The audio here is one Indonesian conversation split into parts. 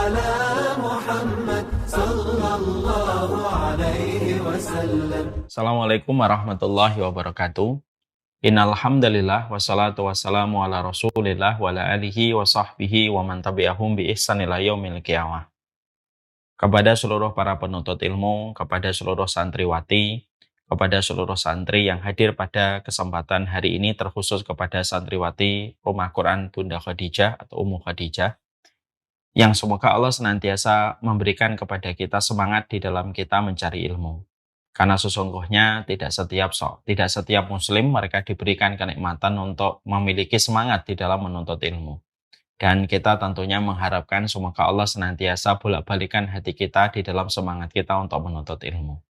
على محمد صلى الله عليه وسلم. Assalamualaikum warahmatullahi wabarakatuh. Innal hamdalillah wassalatu wassalamu ala Rasulillah wa ala alihi wa sahbihi wa man tabi'ahum bi ihsan ila yaumil qiyamah. Kepada seluruh para penuntut ilmu, kepada seluruh santriwati, kepada seluruh santri yang hadir pada kesempatan hari ini, terkhusus kepada santriwati Rumah Quran Bunda Khadijah atau Ummu Khadijah, yang semoga Allah senantiasa memberikan kepada kita semangat di dalam kita mencari ilmu. Karena sesungguhnya tidak setiap muslim mereka diberikan kenikmatan untuk memiliki semangat di dalam menuntut ilmu. Dan kita tentunya mengharapkan semoga Allah senantiasa bolak-balikan hati kita di dalam semangat kita untuk menuntut ilmu.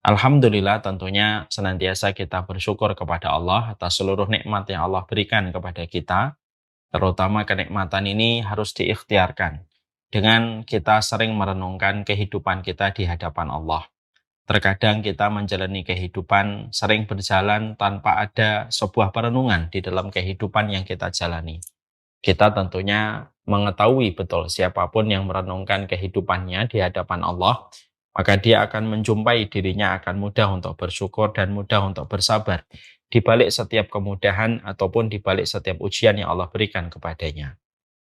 Alhamdulillah tentunya senantiasa kita bersyukur kepada Allah atas seluruh nikmat yang Allah berikan kepada kita. Terutama kenikmatan ini harus diikhtiarkan dengan kita sering merenungkan kehidupan kita di hadapan Allah. Terkadang kita menjalani kehidupan sering berjalan tanpa ada sebuah perenungan di dalam kehidupan yang kita jalani. Kita tentunya mengetahui betul siapapun yang merenungkan kehidupannya di hadapan Allah, maka dia akan menjumpai dirinya akan mudah untuk bersyukur dan mudah untuk bersabar di balik setiap kemudahan ataupun di balik setiap ujian yang Allah berikan kepadanya.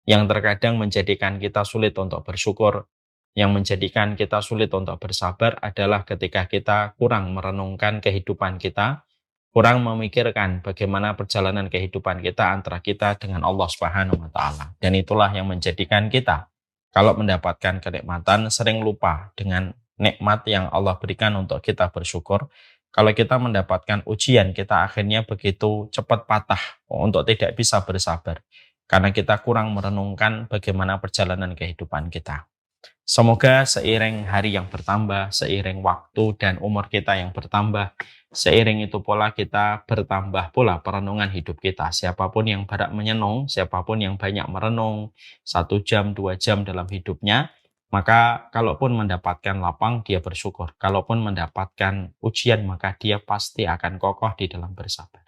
Yang terkadang menjadikan kita sulit untuk bersyukur, yang menjadikan kita sulit untuk bersabar adalah ketika kita kurang merenungkan kehidupan kita, kurang memikirkan bagaimana perjalanan kehidupan kita antara kita dengan Allah Subhanahu wa taala. Dan itulah yang menjadikan kita kalau mendapatkan kenikmatan sering lupa dengan nikmat yang Allah berikan untuk kita bersyukur. Kalau kita mendapatkan ujian, kita akhirnya begitu cepat patah untuk tidak bisa bersabar karena kita kurang merenungkan bagaimana perjalanan kehidupan kita. Semoga seiring hari yang bertambah, seiring waktu dan umur kita yang bertambah, seiring itu pola kita bertambah pula perenungan hidup kita. Siapapun yang banyak menyenung, siapapun yang banyak merenung 1 jam, 2 jam dalam hidupnya, maka kalaupun mendapatkan lapang, dia bersyukur. Kalaupun mendapatkan ujian, maka dia pasti akan kokoh di dalam bersabar.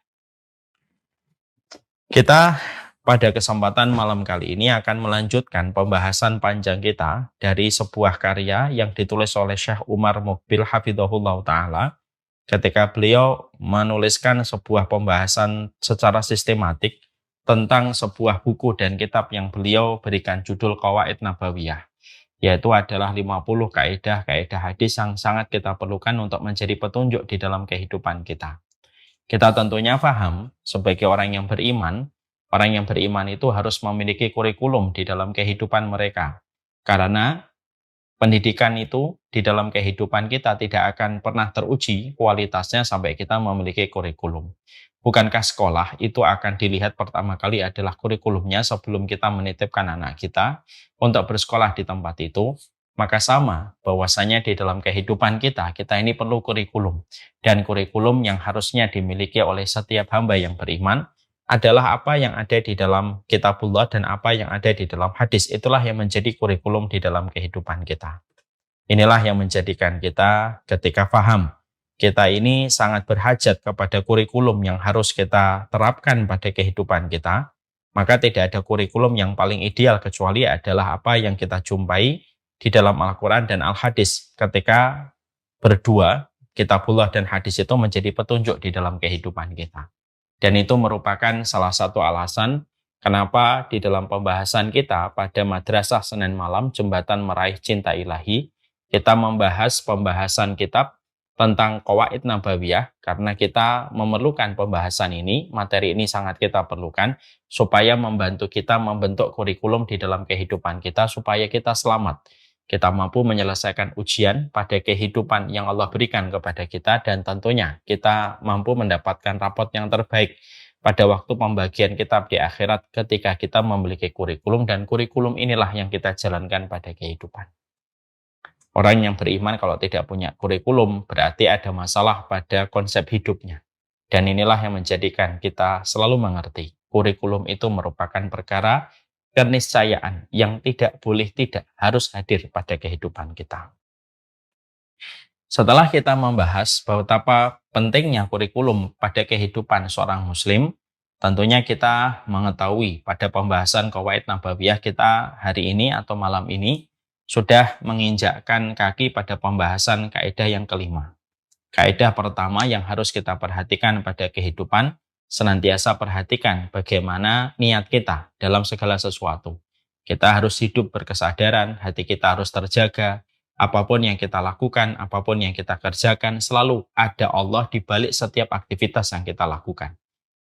Kita pada kesempatan malam kali ini akan melanjutkan pembahasan panjang kita dari sebuah karya yang ditulis oleh Syekh Umar Muqbil hafidhahullah ta'ala ketika beliau menuliskan sebuah pembahasan secara sistematik tentang sebuah buku dan kitab yang beliau berikan judul Qawaid Nabawiyah, yaitu adalah 50 kaidah-kaidah hadis yang sangat kita perlukan untuk menjadi petunjuk di dalam kehidupan kita. Kita tentunya paham sebagai orang yang beriman itu harus memiliki kurikulum di dalam kehidupan mereka. Karena pendidikan itu di dalam kehidupan kita tidak akan pernah teruji kualitasnya sampai kita memiliki kurikulum. Bukankah sekolah itu akan dilihat pertama kali adalah kurikulumnya sebelum kita menitipkan anak kita untuk bersekolah di tempat itu? Maka sama bahwasanya di dalam kehidupan kita ini perlu kurikulum. Dan kurikulum yang harusnya dimiliki oleh setiap hamba yang beriman adalah apa yang ada di dalam kitabullah dan apa yang ada di dalam hadis. Itulah yang menjadi kurikulum di dalam kehidupan kita. Inilah yang menjadikan kita ketika paham kita ini sangat berhajat kepada kurikulum yang harus kita terapkan pada kehidupan kita, maka tidak ada kurikulum yang paling ideal kecuali adalah apa yang kita jumpai di dalam Al-Quran dan Al-Hadis. Ketika berdua, kitabullah dan hadis itu menjadi petunjuk di dalam kehidupan kita. Dan itu merupakan salah satu alasan kenapa di dalam pembahasan kita pada Madrasah Senin Malam Jembatan Meraih Cinta Ilahi, kita membahas pembahasan kitab tentang Qawaid Nabawiyah, karena kita memerlukan pembahasan ini, materi ini sangat kita perlukan, supaya membantu kita membentuk kurikulum di dalam kehidupan kita, supaya kita selamat. Kita mampu menyelesaikan ujian pada kehidupan yang Allah berikan kepada kita, dan tentunya kita mampu mendapatkan rapot yang terbaik pada waktu pembagian kitab di akhirat ketika kita memiliki kurikulum, dan kurikulum inilah yang kita jalankan pada kehidupan. Orang yang beriman kalau tidak punya kurikulum berarti ada masalah pada konsep hidupnya. Dan inilah yang menjadikan kita selalu mengerti kurikulum itu merupakan perkara keniscayaan yang tidak boleh tidak harus hadir pada kehidupan kita. Setelah kita membahas betapa pentingnya kurikulum pada kehidupan seorang muslim, Tentunya kita mengetahui pada pembahasan Qawaid Nabawiyah kita hari ini atau malam ini sudah menginjakkan kaki pada pembahasan kaidah yang kelima. Kaidah pertama yang harus kita perhatikan pada kehidupan, senantiasa perhatikan bagaimana niat kita dalam segala sesuatu. Kita harus hidup berkesadaran, hati kita harus terjaga, apapun yang kita lakukan, apapun yang kita kerjakan, selalu ada Allah di balik setiap aktivitas yang kita lakukan.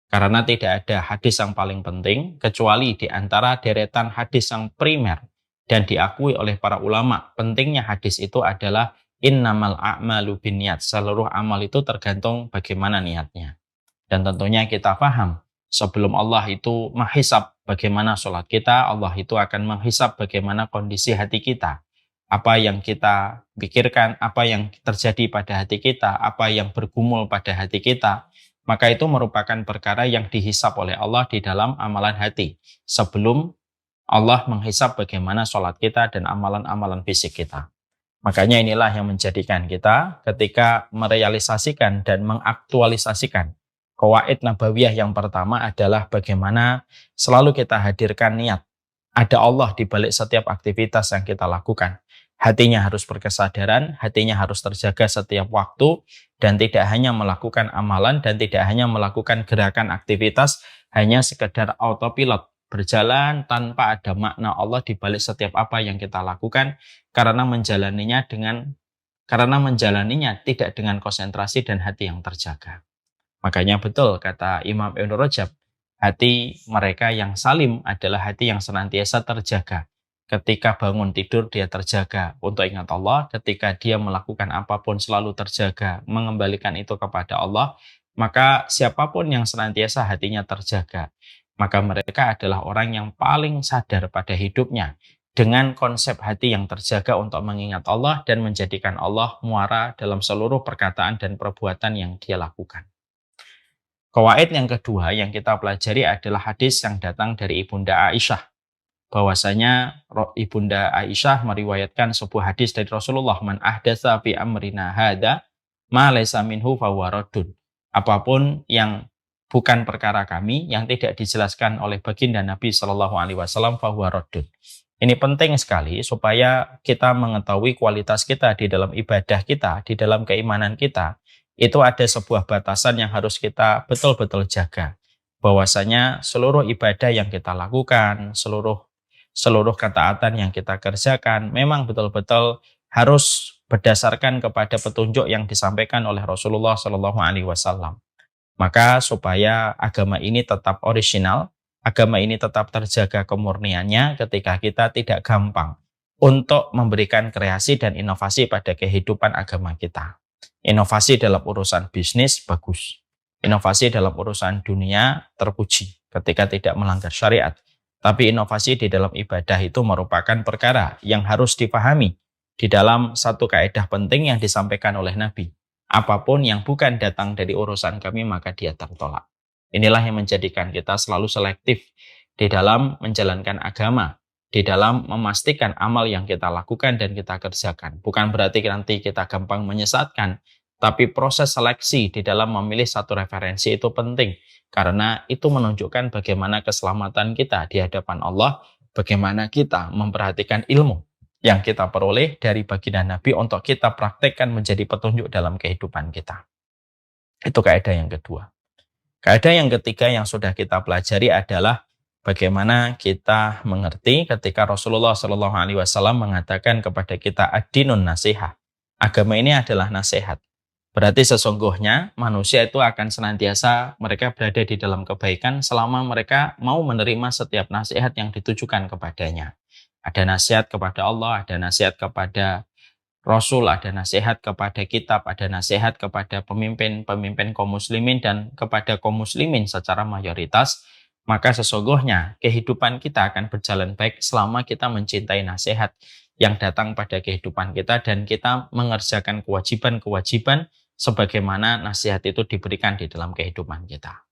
Karena tidak ada hadis yang paling penting, kecuali di antara deretan hadis yang primer dan diakui oleh para ulama, pentingnya hadis itu adalah innamal a'malu binniyat. Seluruh amal itu tergantung bagaimana niatnya. Dan tentunya kita paham, sebelum Allah itu menghisab bagaimana sholat kita, Allah itu akan menghisab bagaimana kondisi hati kita. Apa yang kita pikirkan, apa yang terjadi pada hati kita, apa yang bergumul pada hati kita, maka itu merupakan perkara yang dihisab oleh Allah di dalam amalan hati. Sebelum Allah menghisab bagaimana sholat kita dan amalan-amalan fisik kita. Makanya inilah yang menjadikan kita ketika merealisasikan dan mengaktualisasikan Qawaid Nabawiyah yang pertama adalah bagaimana selalu kita hadirkan niat. Ada Allah di balik setiap aktivitas yang kita lakukan. Hatinya harus berkesadaran, hatinya harus terjaga setiap waktu, dan tidak hanya melakukan amalan dan tidak hanya melakukan gerakan aktivitas, hanya sekedar autopilot, berjalan tanpa ada makna Allah di balik setiap apa yang kita lakukan, karena menjalaninya tidak dengan konsentrasi dan hati yang terjaga. Makanya betul kata Imam Ibn Rajab, hati mereka yang salim adalah hati yang senantiasa terjaga. Ketika bangun tidur dia terjaga untuk ingat Allah, ketika dia melakukan apapun selalu terjaga, mengembalikan itu kepada Allah, maka siapapun yang senantiasa hatinya terjaga, maka mereka adalah orang yang paling sadar pada hidupnya dengan konsep hati yang terjaga untuk mengingat Allah dan menjadikan Allah muara dalam seluruh perkataan dan perbuatan yang dia lakukan. Qawaid yang kedua yang kita pelajari adalah hadis yang datang dari Ibunda Aisyah. Bahwasanya Ibunda Aisyah meriwayatkan sebuah hadis dari Rasulullah, man ahdatsa fi amrina hadza ma laysa minhu fahuwa raddun. Apapun yang bukan perkara kami, yang tidak dijelaskan oleh baginda Nabi Shallallahu alaihi wasallam, fahuwa raddun. Ini penting sekali supaya kita mengetahui kualitas kita di dalam ibadah kita, di dalam keimanan kita. Itu ada sebuah batasan yang harus kita betul-betul jaga. Bahwasanya seluruh ibadah yang kita lakukan, seluruh ketaatan yang kita kerjakan memang betul-betul harus berdasarkan kepada petunjuk yang disampaikan oleh Rasulullah Shallallahu alaihi wasallam. Maka supaya agama ini tetap orisinal, agama ini tetap terjaga kemurniannya ketika kita tidak gampang untuk memberikan kreasi dan inovasi pada kehidupan agama kita. Inovasi dalam urusan bisnis bagus. Inovasi dalam urusan dunia terpuji ketika tidak melanggar syariat. Tapi inovasi di dalam ibadah itu merupakan perkara yang harus dipahami di dalam satu kaidah penting yang disampaikan oleh Nabi. Apapun yang bukan datang dari urusan kami, maka dia tertolak. Inilah yang menjadikan kita selalu selektif di dalam menjalankan agama, di dalam memastikan amal yang kita lakukan dan kita kerjakan. Bukan berarti nanti kita gampang menyesatkan, tapi proses seleksi di dalam memilih satu referensi itu penting. Karena itu menunjukkan bagaimana keselamatan kita di hadapan Allah, bagaimana kita memperhatikan ilmu yang kita peroleh dari baginda Nabi untuk kita praktekkan menjadi petunjuk dalam kehidupan kita. Itu kaidah yang kedua. Kaidah yang ketiga yang sudah kita pelajari adalah bagaimana kita mengerti ketika Rasulullah Shallallahu alaihi wasallam mengatakan kepada kita ad-dinun nasihah. Agama ini adalah nasihat. Berarti sesungguhnya manusia itu akan senantiasa mereka berada di dalam kebaikan selama mereka mau menerima setiap nasihat yang ditujukan kepadanya. Ada nasihat kepada Allah, ada nasihat kepada Rasul, ada nasihat kepada kitab, ada nasihat kepada pemimpin kaum muslimin dan kepada kaum muslimin secara mayoritas. Maka sesungguhnya kehidupan kita akan berjalan baik selama kita mencintai nasihat yang datang pada kehidupan kita dan kita mengerjakan kewajiban-kewajiban sebagaimana nasihat itu diberikan di dalam kehidupan kita.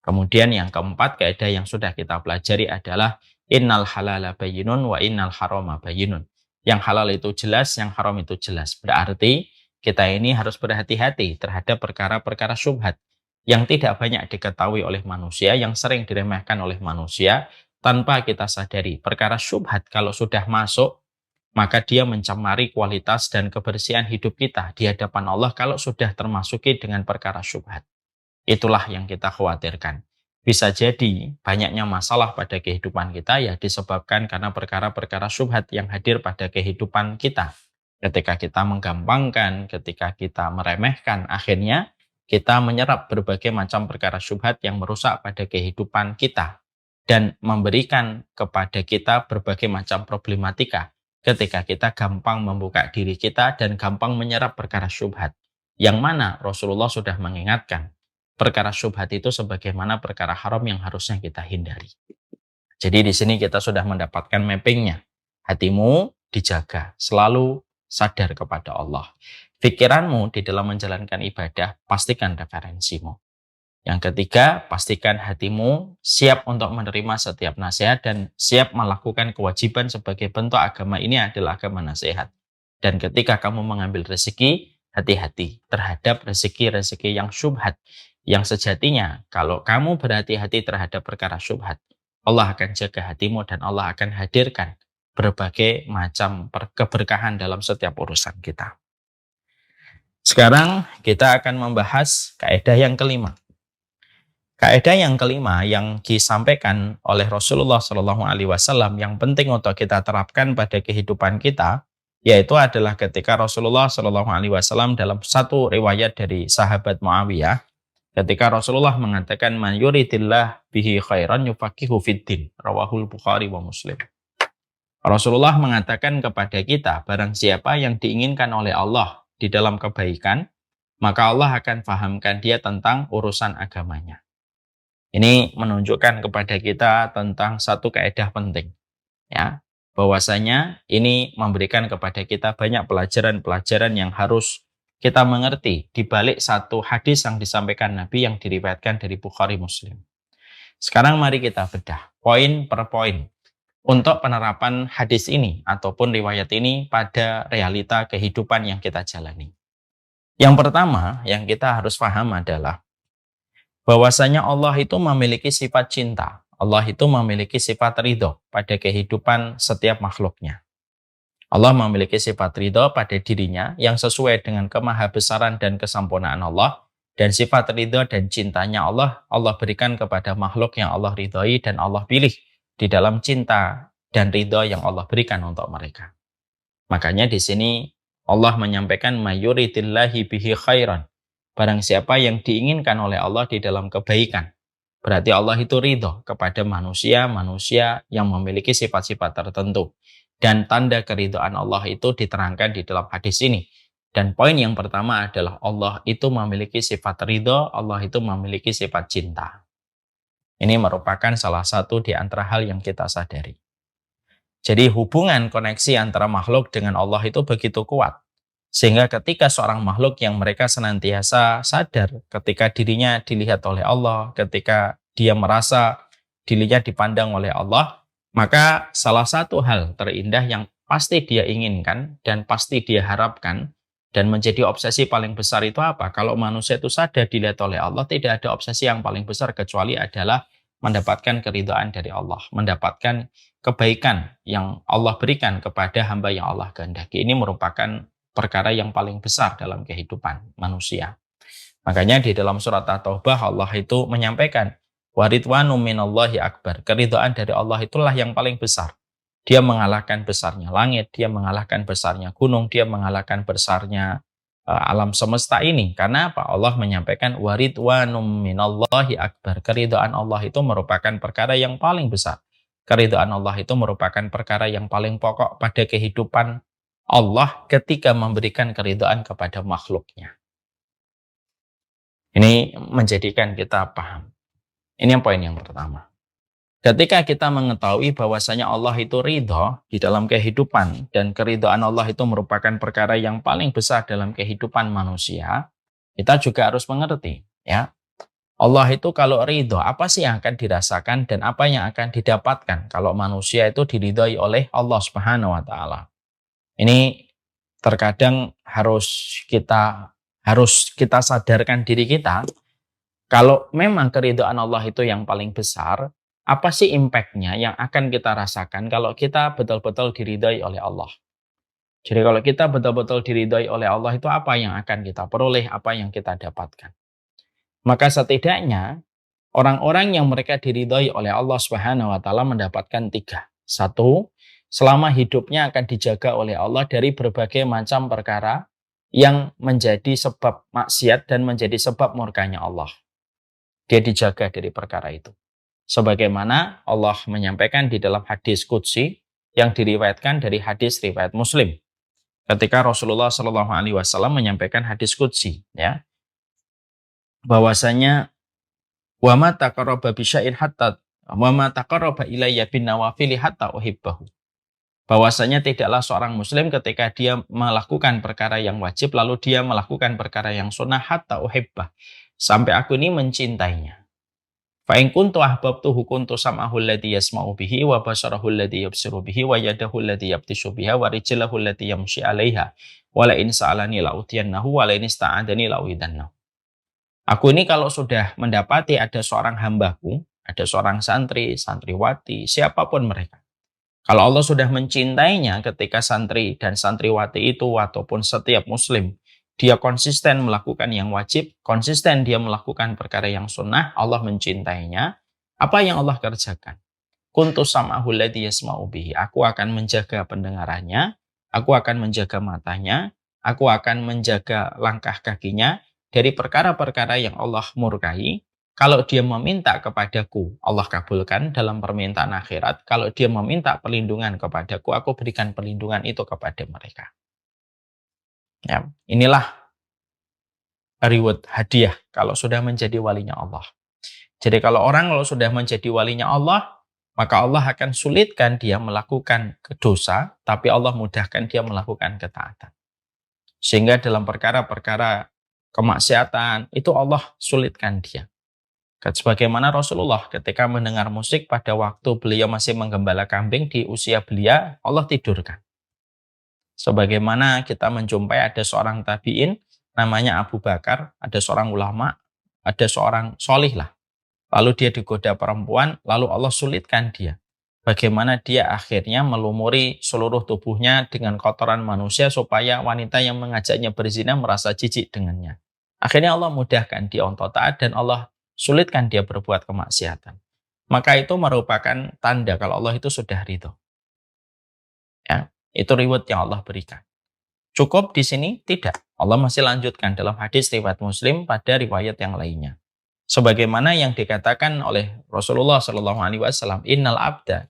Kemudian yang keempat, kaidah yang sudah kita pelajari adalah innal halala bayyinun wa innal harama bayyinun. Yang halal itu jelas, yang haram itu jelas. Berarti kita ini harus berhati-hati terhadap perkara-perkara syubhat. yang tidak banyak diketahui oleh manusia, yang sering diremehkan oleh manusia tanpa kita sadari. Perkara syubhat kalau sudah masuk, maka dia mencemari kualitas dan kebersihan hidup kita di hadapan Allah kalau sudah termasuki dengan perkara syubhat. Itulah yang kita khawatirkan. Bisa jadi banyaknya masalah pada kehidupan kita ya disebabkan karena perkara-perkara syubhat yang hadir pada kehidupan kita. Ketika kita menggampangkan, ketika kita meremehkan, akhirnya kita menyerap berbagai macam perkara syubhat yang merusak pada kehidupan kita dan memberikan kepada kita berbagai macam problematika ketika kita gampang membuka diri kita dan gampang menyerap perkara syubhat. Yang mana Rasulullah sudah mengingatkan, perkara syubhat itu sebagaimana perkara haram yang harusnya kita hindari. Jadi di sini kita sudah mendapatkan mappingnya. Hatimu dijaga, selalu sadar kepada Allah. Pikiranmu di dalam menjalankan ibadah, pastikan referensimu. Yang ketiga, pastikan hatimu siap untuk menerima setiap nasihat dan siap melakukan kewajiban sebagai bentuk agama ini adalah agama nasihat. Dan ketika kamu mengambil rezeki, hati-hati terhadap rezeki-rezeki yang syubhat. Yang sejatinya, kalau kamu berhati-hati terhadap perkara syubhat, Allah akan jaga hatimu dan Allah akan hadirkan berbagai macam keberkahan dalam setiap urusan kita. Sekarang kita akan membahas kaidah yang kelima. Kaidah yang kelima yang disampaikan oleh Rasulullah SAW yang penting untuk kita terapkan pada kehidupan kita, yaitu adalah ketika Rasulullah SAW dalam satu riwayat dari sahabat Muawiyah, ketika Rasulullah mengatakan man yuridillah bihi khairan yufaqihu fiddin, rawahul Bukhari wa Muslim. Rasulullah mengatakan kepada kita, barang siapa yang diinginkan oleh Allah di dalam kebaikan, maka Allah akan fahamkan dia tentang urusan agamanya. Ini menunjukkan kepada kita tentang satu kaidah penting, ya, bahwasanya ini memberikan kepada kita banyak pelajaran-pelajaran yang harus kita mengerti di balik satu hadis yang disampaikan Nabi yang diriwayatkan dari Bukhari Muslim. Sekarang mari kita bedah poin per poin untuk penerapan hadis ini ataupun riwayat ini pada realita kehidupan yang kita jalani. Yang pertama yang kita harus paham adalah bahwasanya Allah itu memiliki sifat cinta. Allah itu memiliki sifat ridho pada kehidupan setiap makhluknya. Allah memiliki sifat ridho pada dirinya yang sesuai dengan kemahabesaran dan kesempurnaan Allah, dan sifat ridho dan cintanya Allah berikan kepada makhluk yang Allah ridhoi dan Allah pilih di dalam cinta dan ridho yang Allah berikan untuk mereka. Makanya di sini Allah menyampaikan mayuridillahi bihi khairan. Barang siapa yang diinginkan oleh Allah di dalam kebaikan. Berarti Allah itu ridho kepada manusia yang memiliki sifat-sifat tertentu. Dan tanda keridhaan Allah itu diterangkan di dalam hadis ini. Dan poin yang pertama adalah Allah itu memiliki sifat ridho, Allah itu memiliki sifat cinta. Ini merupakan salah satu di antara hal yang kita sadari. Jadi hubungan koneksi antara makhluk dengan Allah itu begitu kuat. Sehingga ketika seorang makhluk yang mereka senantiasa sadar ketika dirinya dilihat oleh Allah, ketika dia merasa dirinya dipandang oleh Allah, maka salah satu hal terindah yang pasti dia inginkan dan pasti dia harapkan dan menjadi obsesi paling besar itu apa? Kalau manusia itu sadar dilihat oleh Allah, tidak ada obsesi yang paling besar kecuali adalah mendapatkan keridhaan dari Allah, mendapatkan kebaikan yang Allah berikan kepada hamba yang Allah kehendaki. Ini merupakan perkara yang paling besar dalam kehidupan manusia. Makanya di dalam surat At-Taubah Allah itu menyampaikan waridwanu minallahi akbar. Keridhaan dari Allah itulah yang paling besar. Dia mengalahkan besarnya langit, dia mengalahkan besarnya gunung, dia mengalahkan besarnya alam semesta ini. Karena apa? Allah menyampaikan waridwanu minallahi akbar. Keridhaan Allah itu merupakan perkara yang paling besar. Keridhaan Allah itu merupakan perkara yang paling pokok pada kehidupan Allah ketika memberikan keridhaan kepada makhluknya. Ini menjadikan kita paham. Ini yang poin yang pertama. Ketika kita mengetahui bahwasanya Allah itu ridho di dalam kehidupan dan keridhaan Allah itu merupakan perkara yang paling besar dalam kehidupan manusia, kita juga harus mengerti, ya. Allah itu kalau ridho, apa sih yang akan dirasakan dan apa yang akan didapatkan kalau manusia itu diridhoi oleh Allah Subhanahu wa taala. Ini terkadang harus kita sadarkan diri kita Kalau memang keridhaan Allah itu yang paling besar, apa sih impact-nya yang akan kita rasakan kalau kita betul-betul diridhai oleh Allah? Jadi kalau kita betul-betul diridhai oleh Allah itu apa yang akan kita peroleh, apa yang kita dapatkan? Maka setidaknya orang-orang yang mereka diridhai oleh Allah Subhanahu wa taala mendapatkan tiga. Satu, selama hidupnya akan dijaga oleh Allah dari berbagai macam perkara yang menjadi sebab maksiat dan menjadi sebab murkanya Allah. Dia dijaga dari perkara itu. Sebagaimana Allah menyampaikan di dalam hadis qudsi yang diriwayatkan dari hadis riwayat Muslim. Ketika Rasulullah Shallallahu Alaihi Wasallam menyampaikan hadis qudsi, ya, bahwasanya wa ma taqarraba bi syai'in hatta wa ma taqarraba ilayya bin nawafili hatta uhibbahu. Bahwasanya tidaklah seorang muslim ketika dia melakukan perkara yang wajib lalu dia melakukan perkara yang sunnah hatta uhibbah, sampai aku ini mencintainya. Fa in kuntu ahbabtuhu kuntu sam'ahu alladhi yasma'u bihi wa basarahu alladhi yabsiru bihi wa yadahu alladhi yabtishu biha wa rijlahu allati yamshi 'alaiha wa la in sa'alani la utiyannahu wa la in ista'adani la uidannahu. Aku ini kalau sudah mendapati ada seorang hambaku, ada seorang santri, santriwati, siapapun mereka. Kalau Allah sudah mencintainya ketika santri dan santriwati itu ataupun setiap muslim, dia konsisten melakukan yang wajib, konsisten dia melakukan perkara yang sunnah, Allah mencintainya. Apa yang Allah kerjakan? Kuntu sam'ahu alladhi yasma'u bihi. Aku akan menjaga pendengarannya, aku akan menjaga matanya, aku akan menjaga langkah kakinya dari perkara-perkara yang Allah murkai. Kalau dia meminta kepadaku, Allah kabulkan dalam permintaan akhirat. Kalau dia meminta perlindungan kepadaku, aku berikan perlindungan itu kepada mereka. Ya, inilah reward, hadiah kalau sudah menjadi walinya Allah. Jadi kalau sudah menjadi walinya Allah, maka Allah akan sulitkan dia melakukan dosa, tapi Allah mudahkan dia melakukan ketaatan. Sehingga dalam perkara-perkara kemaksiatan, itu Allah sulitkan dia. Sebagaimana Rasulullah ketika mendengar musik pada waktu beliau masih menggembala kambing di usia belia, Allah tidurkan. Sebagaimana kita menjumpai ada seorang tabi'in namanya Abu Bakar, ada seorang ulama, ada seorang solih lah. Lalu dia digoda perempuan, lalu Allah sulitkan dia. Bagaimana dia akhirnya melumuri seluruh tubuhnya dengan kotoran manusia supaya wanita yang mengajaknya berzina merasa jijik dengannya. Akhirnya Allah mudahkan dia untuk taat dan Allah sulitkan dia berbuat kemaksiatan. Maka itu merupakan tanda kalau Allah itu sudah ridho. Ya. Itu reward yang Allah berikan. Cukup di sini? Tidak. Allah masih lanjutkan dalam hadis riwayat Muslim pada riwayat yang lainnya. Sebagaimana yang dikatakan oleh Rasulullah Shallallahu Alaihi Wasallam, Innal abda,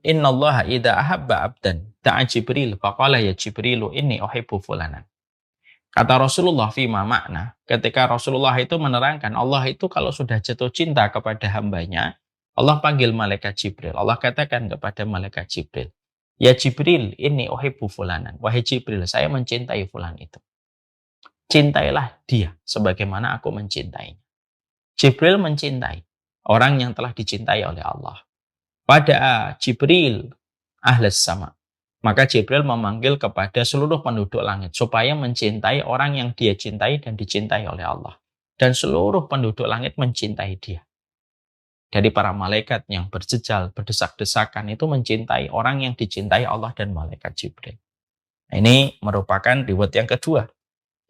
innallaha idza ahabba abdan da'a Jibril faqala ya Jibrilu inni uhibbu fulanan. Kata Rasulullah fima makna, ketika Rasulullah itu menerangkan Allah itu kalau sudah jatuh cinta kepada hambanya, Allah panggil malaikat Jibril. Allah katakan kepada malaikat Jibril, ya Jibril, ini uhibbu fulanan. Wahai Jibril, saya mencintai fulan itu. Cintailah dia sebagaimana aku mencintainya. Jibril mencintai orang yang telah dicintai oleh Allah. Pada Jibril ahlas sama. Maka Jibril memanggil kepada seluruh penduduk langit supaya mencintai orang yang dia cintai dan dicintai oleh Allah. Dan seluruh penduduk langit mencintai dia. Dari para malaikat yang berjejal, berdesak-desakan itu mencintai orang yang dicintai Allah dan malaikat Jibril. Ini merupakan reward yang kedua.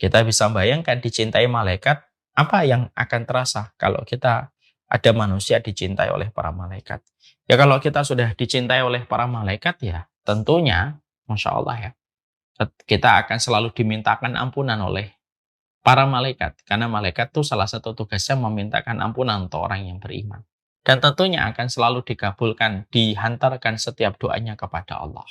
Kita bisa bayangkan dicintai malaikat, apa yang akan terasa kalau kita ada manusia dicintai oleh para malaikat. Ya kalau kita sudah dicintai oleh para malaikat ya tentunya, Masya Allah ya, kita akan selalu dimintakan ampunan oleh para malaikat. Karena malaikat itu salah satu tugasnya memintakan ampunan untuk orang yang beriman. Dan tentunya akan selalu dikabulkan, dihantarkan setiap doanya kepada Allah.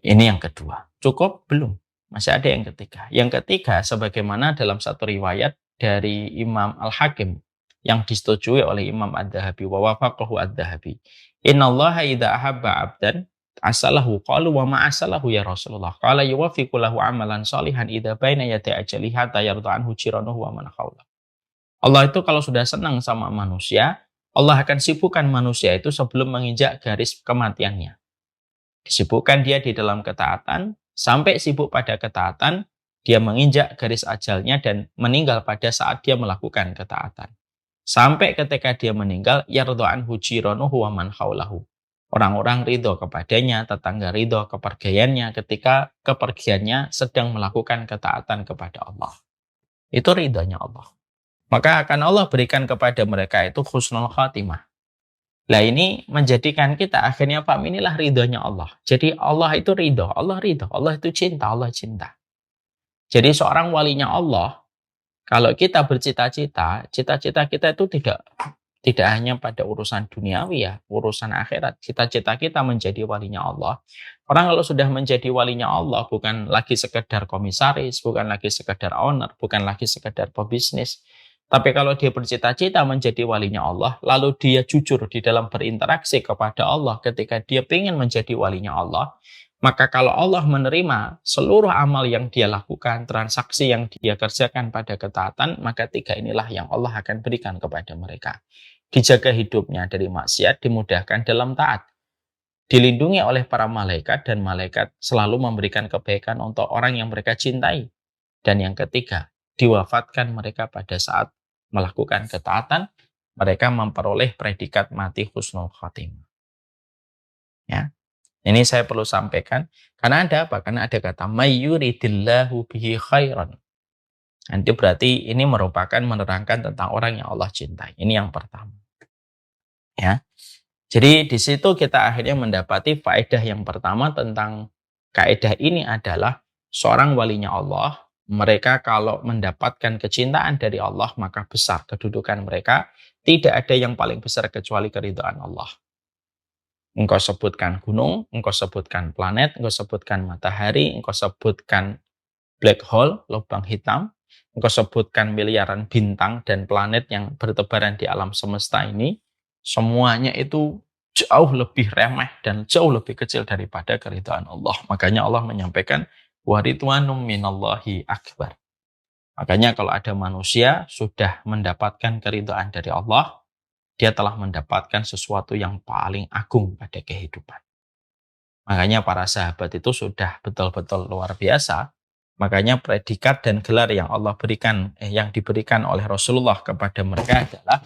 Ini yang kedua. Cukup? Belum. Masih ada yang ketiga. Yang ketiga, sebagaimana dalam satu riwayat dari Imam Al-Hakim yang disetujui oleh Imam Ad-Dhahabi wa wafaqahu Ad-Dhahabi. Innallaha idza ahabba 'abdan asalahu qalu wa ma asalahu ya Rasulullah. Qala yuwaffiqu lahu amalan salihan idza baina yati ajalihi hatta yarda anhu jiranuhu wa man hawla. Allah itu kalau sudah senang sama manusia, Allah akan sibukkan manusia itu sebelum menginjak garis kematiannya. Disibukkan dia di dalam ketaatan, sampai sibuk pada ketaatan, Dia menginjak garis ajalnya dan meninggal pada saat dia melakukan ketaatan. Sampai ketika dia meninggal, yardhu anhu jiranuhu wa man haulahu. Orang-orang ridho kepadanya, tetangga ridho kepergiannya ketika kepergiannya sedang melakukan ketaatan kepada Allah. Itu ridhonya Allah. Maka akan Allah berikan kepada mereka itu husnul khatimah. Nah ini menjadikan kita akhirnya paham inilah ridhonya Allah. Jadi Allah itu ridho, Allah itu cinta, Allah cinta. Jadi seorang walinya Allah, kalau kita bercita-cita, cita-cita kita itu tidak hanya pada urusan duniawi ya, urusan akhirat. Cita-cita kita menjadi walinya Allah. Orang kalau sudah menjadi walinya Allah, bukan lagi sekedar komisaris, bukan lagi sekedar owner, bukan lagi sekedar pebisnis. Tapi kalau dia bercita-cita menjadi walinya Allah, lalu dia jujur di dalam berinteraksi kepada Allah ketika dia ingin menjadi walinya Allah, maka kalau Allah menerima seluruh amal yang dia lakukan, transaksi yang dia kerjakan pada ketaatan, maka tiga inilah yang Allah akan berikan kepada mereka. Dijaga hidupnya dari maksiat, dimudahkan dalam taat. Dilindungi oleh para malaikat, dan malaikat selalu memberikan kebaikan untuk orang yang mereka cintai. Dan yang ketiga, diwafatkan mereka pada saat melakukan ketaatan, mereka memperoleh predikat mati husnul khotimah. Ya. Ini saya perlu sampaikan karena ada apa? Karena ada kata mayyuridillahu bihi khairan. Nanti berarti ini merupakan menerangkan tentang orang yang Allah cintai. Ini yang pertama. Ya. Jadi di situ kita akhirnya mendapati faedah yang pertama tentang kaidah ini adalah seorang walinya Allah, mereka kalau mendapatkan kecintaan dari Allah maka besar kedudukan mereka. Tidak ada yang paling besar kecuali keridhaan Allah. Engkau sebutkan gunung, engkau sebutkan planet, engkau sebutkan matahari, engkau sebutkan black hole, lubang hitam, engkau sebutkan miliaran bintang dan planet yang bertebaran di alam semesta ini, semuanya itu jauh lebih remeh dan jauh lebih kecil daripada keridhaan Allah. Makanya Allah menyampaikan waridwanum minallahi akbar. Makanya kalau ada manusia sudah mendapatkan keridhaan dari Allah, dia telah mendapatkan sesuatu yang paling agung pada kehidupan. Makanya para sahabat itu sudah betul-betul luar biasa. Makanya predikat dan gelar yang Allah berikan, yang diberikan oleh Rasulullah kepada mereka adalah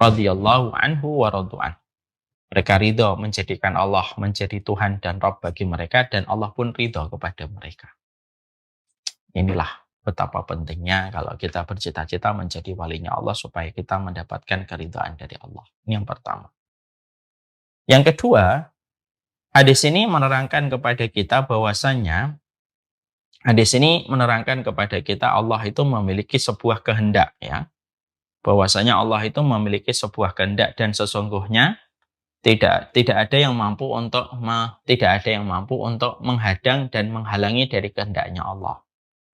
radhiyallahu anhu wa radu'an. Mereka ridho menjadikan Allah menjadi Tuhan dan Rabb bagi mereka, dan Allah pun ridho kepada mereka. Inilah betapa pentingnya kalau kita bercita-cita menjadi walinya Allah supaya kita mendapatkan keridhaan dari Allah. Ini yang pertama. Yang kedua, hadis ini menerangkan kepada kita bahwasannya Allah itu memiliki sebuah kehendak ya. Bahwasanya Allah itu memiliki sebuah kehendak dan sesungguhnya tidak ada yang mampu untuk menghadang dan menghalangi dari kehendaknya Allah.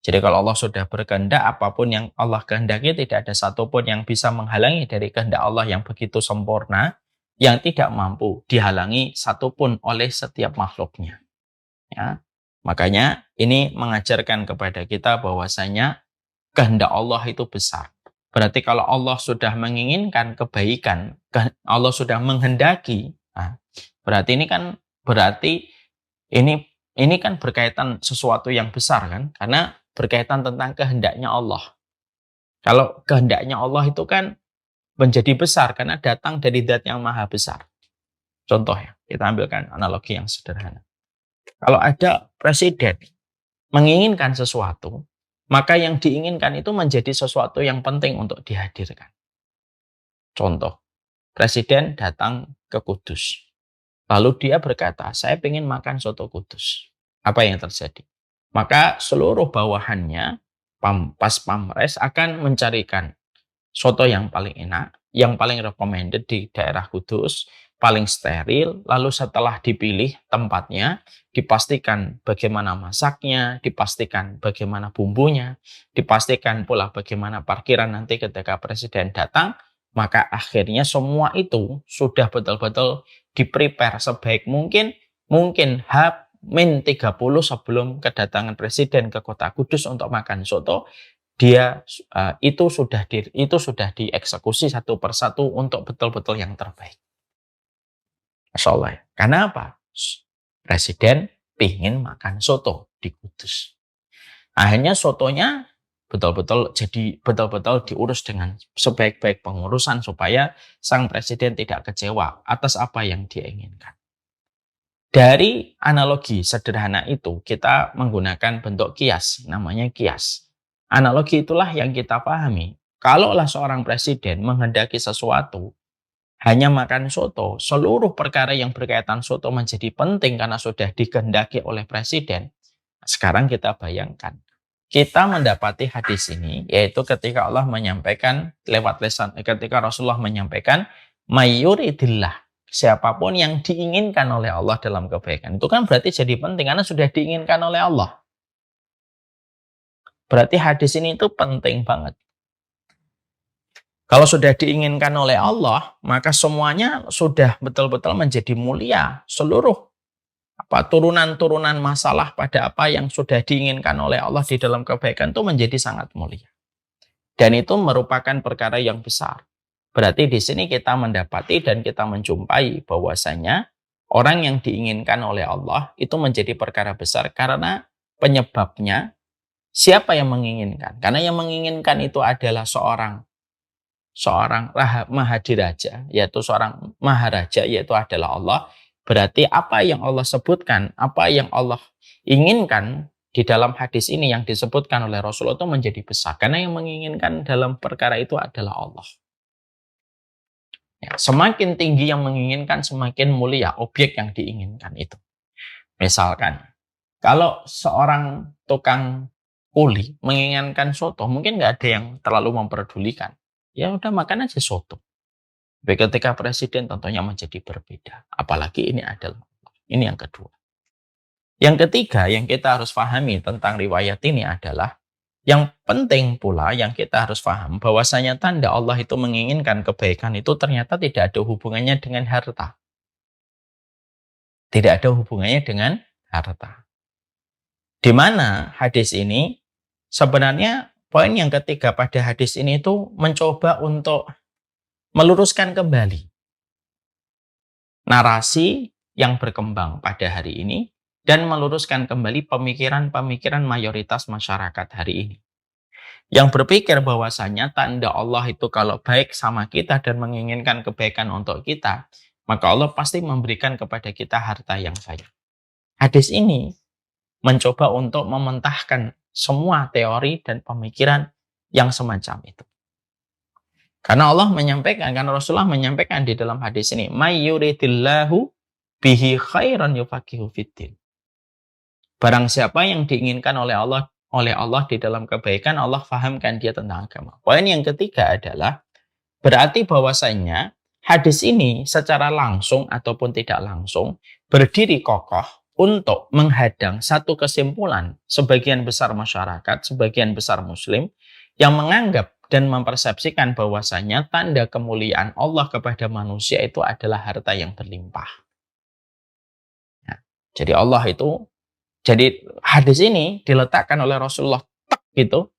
Jadi kalau Allah sudah berkehendak, apapun yang Allah kehendaki, tidak ada satupun yang bisa menghalangi dari kehendak Allah yang begitu sempurna, yang tidak mampu dihalangi satupun oleh setiap makhluknya. Ya. Makanya ini mengajarkan kepada kita bahwasanya kehendak Allah itu besar. Berarti kalau Allah sudah menginginkan kebaikan, Allah sudah menghendaki, berarti ini kan berkaitan sesuatu yang besar kan, karena berkaitan tentang kehendaknya Allah. Kalau kehendaknya Allah itu kan menjadi besar karena datang dari zat yang maha besar. Contoh ya, kita ambilkan analogi yang sederhana. Kalau ada presiden menginginkan sesuatu, maka yang diinginkan itu menjadi sesuatu yang penting untuk dihadirkan. Contoh, presiden datang ke Kudus. Lalu dia berkata, saya ingin makan soto Kudus. Apa yang terjadi? Maka seluruh bawahannya, pas pamres akan mencarikan soto yang paling enak, yang paling recommended di daerah Kudus, paling steril, lalu setelah dipilih tempatnya, dipastikan bagaimana masaknya, dipastikan bagaimana bumbunya, dipastikan pula bagaimana parkiran nanti ketika presiden datang, maka akhirnya semua itu sudah betul-betul di-prepare sebaik mungkin H-30 sebelum kedatangan presiden ke kota Kudus untuk makan soto, itu sudah dieksekusi satu persatu untuk betul-betul yang terbaik. Masya Allah ya. Karena apa? Presiden ingin makan soto di Kudus. Akhirnya sotonya betul-betul diurus dengan sebaik-baik pengurusan supaya sang presiden tidak kecewa atas apa yang dia inginkan. Dari analogi sederhana itu, kita menggunakan bentuk kias, namanya kias. Analogi itulah yang kita pahami. Kalaulah seorang presiden menghendaki sesuatu, hanya makan soto, seluruh perkara yang berkaitan soto menjadi penting karena sudah dikehendaki oleh presiden. Sekarang kita bayangkan, kita mendapati hadis ini, yaitu ketika Allah menyampaikan lewat lisan, ketika Rasulullah menyampaikan, mayuridillah, siapapun yang diinginkan oleh Allah dalam kebaikan. Itu kan berarti jadi penting karena sudah diinginkan oleh Allah. Berarti hadis ini itu penting banget. Kalau sudah diinginkan oleh Allah, maka semuanya sudah betul-betul menjadi mulia. Seluruh turunan-turunan masalah pada apa yang sudah diinginkan oleh Allah di dalam kebaikan itu menjadi sangat mulia. Dan itu merupakan perkara yang besar. Berarti di sini kita mendapati dan kita menjumpai bahwasanya orang yang diinginkan oleh Allah itu menjadi perkara besar karena penyebabnya siapa yang menginginkan? Karena yang menginginkan itu adalah seorang mahadiraja, yaitu seorang maharaja, yaitu adalah Allah. Berarti apa yang Allah sebutkan, apa yang Allah inginkan di dalam hadis ini yang disebutkan oleh Rasulullah itu menjadi besar. Karena yang menginginkan dalam perkara itu adalah Allah. Ya, semakin tinggi yang menginginkan, semakin mulia objek yang diinginkan itu. Misalkan, kalau seorang tukang kuli menginginkan soto, mungkin nggak ada yang terlalu memperdulikan. Ya udah makan aja soto. Tapi ketika presiden tentunya menjadi berbeda. Apalagi ini adalah ini yang kedua. Yang ketiga yang kita harus pahami tentang riwayat ini adalah yang penting pula yang kita harus paham bahwasanya tanda Allah itu menginginkan kebaikan itu ternyata tidak ada hubungannya dengan harta. Tidak ada hubungannya dengan harta. Di mana hadis ini sebenarnya poin yang ketiga pada hadis ini itu mencoba untuk meluruskan kembali narasi yang berkembang pada hari ini dan meluruskan kembali pemikiran-pemikiran mayoritas masyarakat hari ini. Yang berpikir bahwasanya tanda Allah itu kalau baik sama kita dan menginginkan kebaikan untuk kita, maka Allah pasti memberikan kepada kita harta yang banyak. Hadis ini mencoba untuk mementahkan semua teori dan pemikiran yang semacam itu. Karena Allah menyampaikan, karena Rasulullah menyampaikan di dalam hadis ini, may yuridillahu bihi khairan yufaqihu fiddin. Barang siapa yang diinginkan oleh Allah di dalam kebaikan, Allah fahamkan dia tentang agama. Poin yang ketiga adalah berarti bahwasanya hadis ini secara langsung ataupun tidak langsung berdiri kokoh untuk menghadang satu kesimpulan sebagian besar masyarakat, sebagian besar muslim yang menganggap dan mempersepsikan bahwasanya tanda kemuliaan Allah kepada manusia itu adalah harta yang berlimpah. Nah, jadi hadis ini diletakkan oleh Rasulullah gitu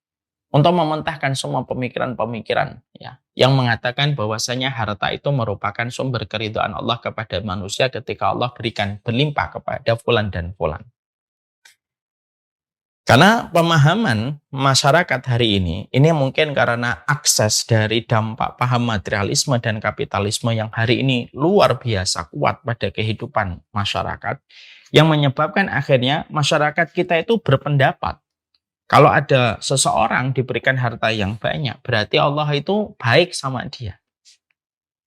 untuk mementahkan semua pemikiran-pemikiran ya yang mengatakan bahwasanya harta itu merupakan sumber keridhaan Allah kepada manusia ketika Allah berikan berlimpah kepada fulan dan fulan. Karena pemahaman masyarakat hari ini mungkin karena akses dari dampak paham materialisme dan kapitalisme yang hari ini luar biasa kuat pada kehidupan masyarakat, yang menyebabkan akhirnya masyarakat kita itu berpendapat kalau ada seseorang diberikan harta yang banyak, berarti Allah itu baik sama dia.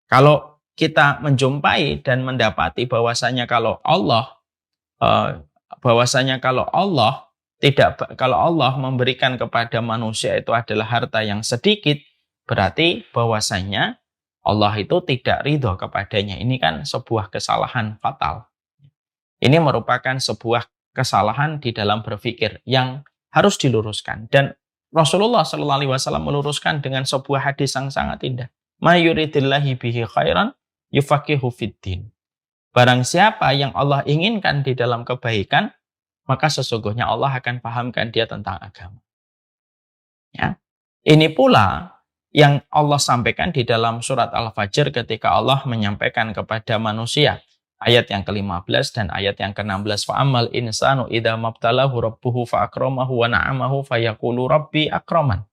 Kalau kita menjumpai dan mendapati bahwasanya kalau Allah kalau Allah memberikan kepada manusia itu adalah harta yang sedikit, berarti bahwasanya Allah itu tidak ridho kepadanya. Ini kan sebuah kesalahan fatal. Ini merupakan sebuah kesalahan di dalam berpikir yang harus diluruskan. Dan Rasulullah SAW meluruskan dengan sebuah hadis yang sangat indah. Ma yuridillahi bihi khairan yufaqihu fiddin. Barang siapa yang Allah inginkan di dalam kebaikan, maka sesungguhnya Allah akan pahamkan dia tentang agama. Ya. Ini pula yang Allah sampaikan di dalam surat Al-Fajr ketika Allah menyampaikan kepada manusia Ayat yang ke-15 dan ayat yang ke-16. Fa'amal insanu idza mabtalahu rabbuhu fa'akramahu wa na'amahu fayaqulu rabbi akraman.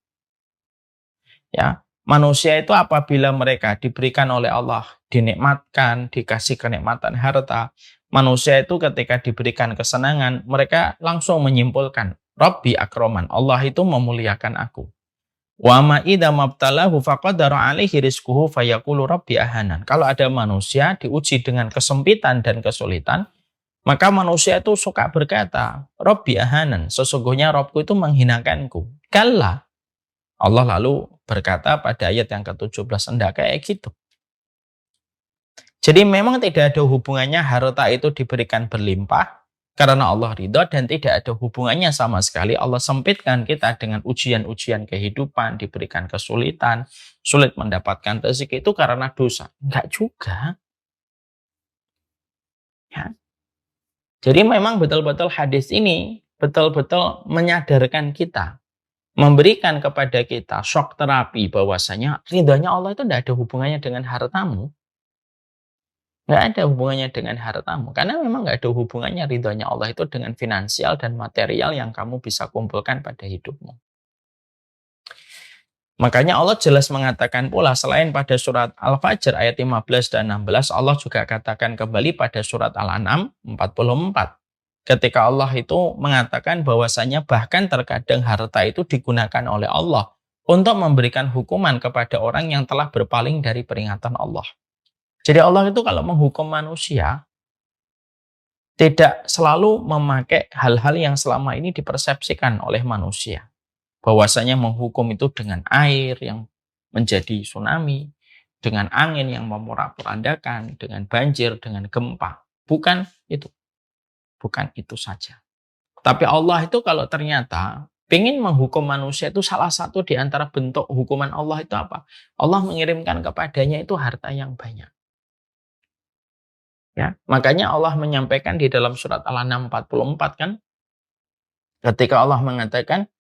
Ya, manusia itu apabila mereka diberikan oleh Allah, dinikmatkan, dikasih kenikmatan harta, manusia itu ketika diberikan kesenangan, mereka langsung menyimpulkan, Rabbi akraman, Allah itu memuliakan aku. Wa ma idza mabtalahu faqadara alaihi rizquhu fayaqulu rabbi ahanan. Kalau ada manusia diuji dengan kesempitan dan kesulitan, maka manusia itu suka berkata, Rabbi ahanan, sesungguhnya Rabbku itu menghinakanku. Kalla. Allah lalu berkata pada ayat yang ke-17, enggak kayak gitu. Jadi memang tidak ada hubungannya harta itu diberikan berlimpah karena Allah ridho, dan tidak ada hubungannya sama sekali Allah sempitkan kita dengan ujian-ujian kehidupan, diberikan kesulitan, sulit mendapatkan rezeki itu karena dosa. Enggak juga. Ya. Jadi memang betul-betul hadis ini betul-betul menyadarkan kita, memberikan kepada kita shock terapi bahwasanya ridhonya Allah itu tidak ada hubungannya dengan hartamu. Nggak ada hubungannya dengan hartamu. Karena memang nggak ada hubungannya ridhonya Allah itu dengan finansial dan material yang kamu bisa kumpulkan pada hidupmu. Makanya Allah jelas mengatakan pula, selain pada surat Al-Fajr ayat 15 dan 16, Allah juga katakan kembali pada surat Al-An'am 44. Ketika Allah itu mengatakan bahwasanya bahkan terkadang harta itu digunakan oleh Allah untuk memberikan hukuman kepada orang yang telah berpaling dari peringatan Allah. Jadi Allah itu kalau menghukum manusia, tidak selalu memakai hal-hal yang selama ini dipersepsikan oleh manusia. Bahwasanya menghukum itu dengan air yang menjadi tsunami, dengan angin yang memorak-porandakan, dengan banjir, dengan gempa. Bukan itu. Bukan itu saja. Tapi Allah itu kalau ternyata ingin menghukum manusia, itu salah satu di antara bentuk hukuman Allah itu apa? Allah mengirimkan kepadanya itu harta yang banyak. Ya, makanya Allah menyampaikan di dalam surat Al-An'am 44 kan, ketika Allah mengatakan,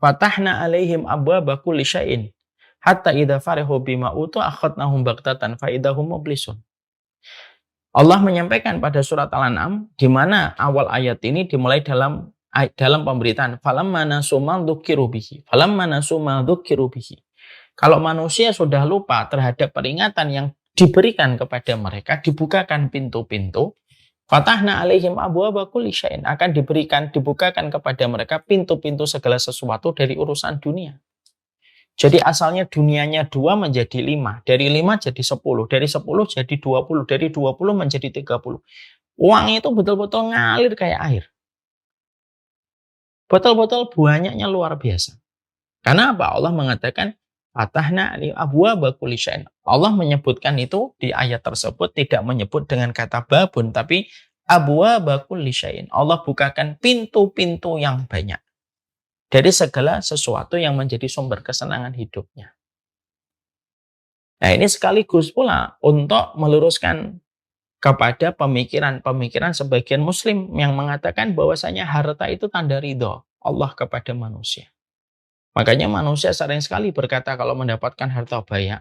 Fatahna alaihim abwaba kulli syai'in hatta idza farihu bima utu akhadnahum baghtatan fa idahum mublisun. Allah menyampaikan pada surat Al-An'am, di mana awal ayat ini dimulai dalam pemberitaan falamma nasu ma dzukiru bihi. Falamma nasu ma dzukiru bihi. Kalau manusia sudah lupa terhadap peringatan yang diberikan kepada mereka, dibukakan pintu-pintu, fatahna alaihim abwaaba kulli syai'in, akan dibukakan kepada mereka pintu-pintu segala sesuatu dari urusan dunia. Jadi asalnya dunianya 2 menjadi 5, dari 5 jadi 10, dari 10 jadi 20, dari 20 menjadi 30. Uang itu betul-betul ngalir kayak air. Betul-betul banyaknya luar biasa. Karena apa? Allah mengatakan fatahna alaihim abwaaba kulli syai'in. Allah menyebutkan itu di ayat tersebut tidak menyebut dengan kata babun, tapi abwaaba kulli syai'in. Allah bukakan pintu-pintu yang banyak dari segala sesuatu yang menjadi sumber kesenangan hidupnya. Nah, ini sekaligus pula untuk meluruskan kepada pemikiran-pemikiran sebagian muslim yang mengatakan bahwasanya harta itu tanda ridho Allah kepada manusia. Makanya manusia sering sekali berkata kalau mendapatkan harta banyak,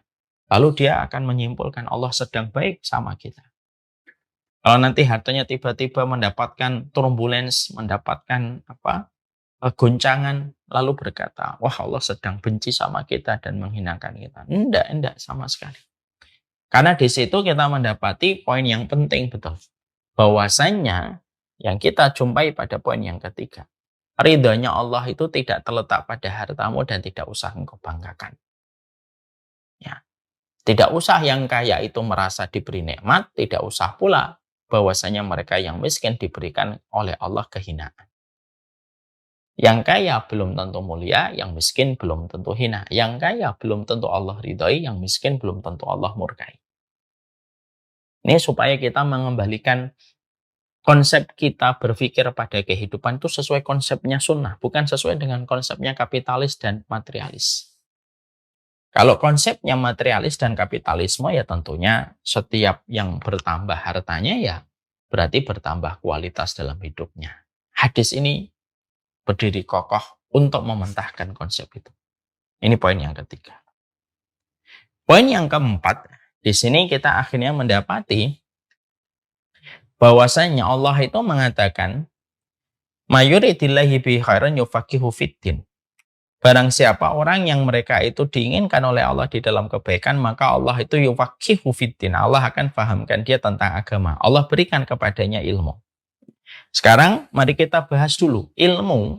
lalu dia akan menyimpulkan Allah sedang baik sama kita. Kalau nanti hartanya tiba-tiba mendapatkan turbulence, mendapatkan goncangan, lalu berkata, wah Allah sedang benci sama kita dan menghinakan kita. Enggak sama sekali. Karena di situ kita mendapati poin yang penting betul. Bahwasannya yang kita jumpai pada poin yang ketiga. Ridhonya Allah itu tidak terletak pada hartamu dan tidak usah engkau banggakan. Ya. Tidak usah yang kaya itu merasa diberi nikmat, tidak usah pula bahwasanya mereka yang miskin diberikan oleh Allah kehinaan. Yang kaya belum tentu mulia, yang miskin belum tentu hina. Yang kaya belum tentu Allah ridhoi, yang miskin belum tentu Allah murkai. Ini supaya kita mengembalikan konsep kita berpikir pada kehidupan itu sesuai konsepnya sunnah, bukan sesuai dengan konsepnya kapitalis dan materialis. Kalau konsepnya materialis dan kapitalisme, ya tentunya setiap yang bertambah hartanya ya berarti bertambah kualitas dalam hidupnya. Hadis ini berdiri kokoh untuk mementahkan konsep itu. Ini poin yang ketiga. Poin yang keempat, di sini kita akhirnya mendapati bahwasanya Allah itu mengatakan mayuridillahi bi khairan yufaqihu fiddin. Barang siapa orang yang mereka itu diinginkan oleh Allah di dalam kebaikan, maka Allah itu yufaqihu fiddin. Allah akan fahamkan dia tentang agama. Allah berikan kepadanya ilmu. Sekarang mari kita bahas dulu ilmu